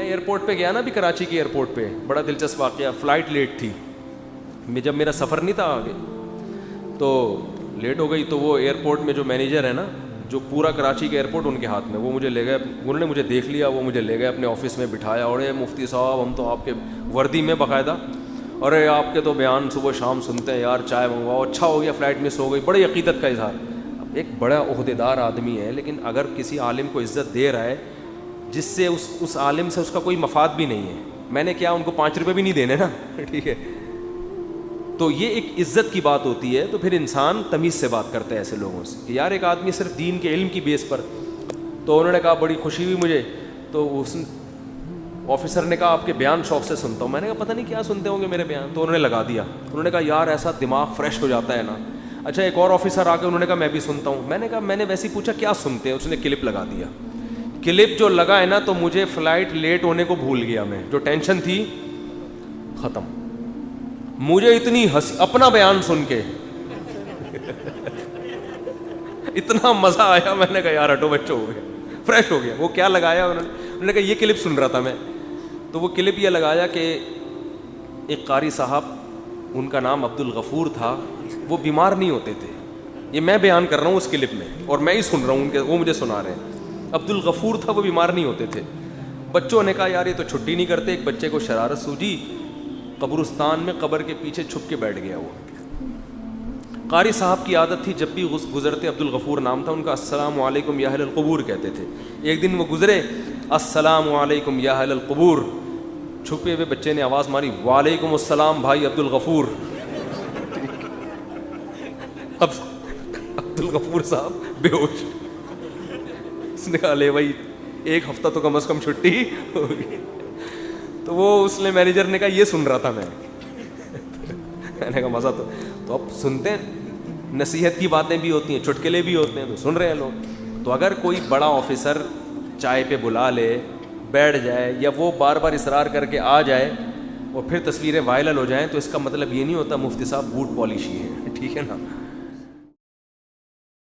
Airport پہ گیا نا ابھی کراچی کے ایئرپورٹ پہ, بڑا دلچسپ واقعہ. فلائٹ لیٹ تھی, جب میرا سفر نہیں تھا آگے تو لیٹ ہو گئی. تو وہ ایئرپورٹ میں جو مینیجر ہے نا, جو پورا کراچی کے ایئرپورٹ ان کے ہاتھ میں, وہ مجھے لے گئے, انہوں نے مجھے دیکھ لیا, وہ مجھے لے گئے اپنے آفس میں بٹھایا, اور مفتی صاحب ہم تو آپ کے وردی میں باقاعدہ, اور آپ کے تو بیان صبح شام سنتے ہیں یار, چائے منگواؤ. اچھا ہو گیا فلائٹ مس ہو گئی, بڑی عقیدت کا اظہار. اب ایک بڑا عہدیدار آدمی ہے, لیکن اگر کسی عالم کو عزت دے رہا ہے جس سے اس عالم سے اس کا کوئی مفاد بھی نہیں ہے, میں نے کیا ان کو 5 روپے بھی نہیں دینے نا, ٹھیک ہے, تو یہ ایک عزت کی بات ہوتی ہے. تو پھر انسان تمیز سے بات کرتا ہے ایسے لوگوں سے کہ یار ایک آدمی صرف دین کے علم کی بیس پر. تو انہوں نے کہا بڑی خوشی ہوئی مجھے, تو اس آفیسر نے کہا آپ کے بیان شوق سے سنتا ہوں. میں نے کہا پتہ نہیں کیا سنتے ہوں گے میرے بیان. تو انہوں نے لگا دیا, انہوں نے کہا یار ایسا دماغ فریش ہو جاتا ہے نا. اچھا ایک اور آفیسر آ کے انہوں نے کہا میں بھی سنتا ہوں. میں نے کہا میں نے ویسے ہی پوچھا کیا سنتے ہیں, اس نے کلپ لگا دیا. کلپ جو لگا ہے نا, تو مجھے فلائٹ لیٹ ہونے کو بھول گیا, میں جو ٹینشن تھی ختم. مجھے اتنی ہنسی اپنا بیان سن کے اتنا مزہ آیا, میں نے کہا یار ہٹو بچوں, ہو گیا فریش ہو گیا. وہ کیا لگایا انہوں نے کہا یہ کلپ سن رہا تھا میں. تو وہ کلپ یہ لگایا کہ ایک قاری صاحب, ان کا نام عبد الغفور تھا, وہ بیمار نہیں ہوتے تھے. یہ میں بیان کر رہا ہوں اس کلپ میں, اور میں ہی سن رہا ہوں ان کے, وہ مجھے سنا رہے ہیں. عبد الغفور تھا, وہ بیمار نہیں ہوتے تھے. بچوں نے کہا یار یہ تو چھٹی نہیں کرتے. ایک بچے کو شرارت سوجی, قبرستان میں قبر کے پیچھے چھپ کے بیٹھ گیا. وہ قاری صاحب کی عادت تھی جب بھی گزرتے, عبد الغفور نام تھا ان کا, السلام علیکم یا اہل القبور کہتے تھے. ایک دن وہ گزرے, السلام علیکم یا اہل القبور. چھپے ہوئے بچے نے آواز ماری, وعلیکم السلام بھائی عبد الغفور. اب عبد الغفور صاحب بے ہوش. اس نے کہا لے بھائی ایک ہفتہ تو کم از کم چھٹی ہوگی. تو وہ اس نے مینیجر نے کہا یہ سن رہا تھا میں. میں نے کہا مزہ تو اب سنتے ہیں, نصیحت کی باتیں بھی ہوتی ہیں, چٹکلے بھی ہوتے ہیں, تو سن رہے ہیں لوگ. تو اگر کوئی بڑا آفیسر چائے پہ بلا لے, بیٹھ جائے, یا وہ بار بار اصرار کر کے آ جائے اور پھر تصویریں وائرل ہو جائیں, تو اس کا مطلب یہ نہیں ہوتا مفتی صاحب بوٹ پالش ہی ہے, ٹھیک ہے نا.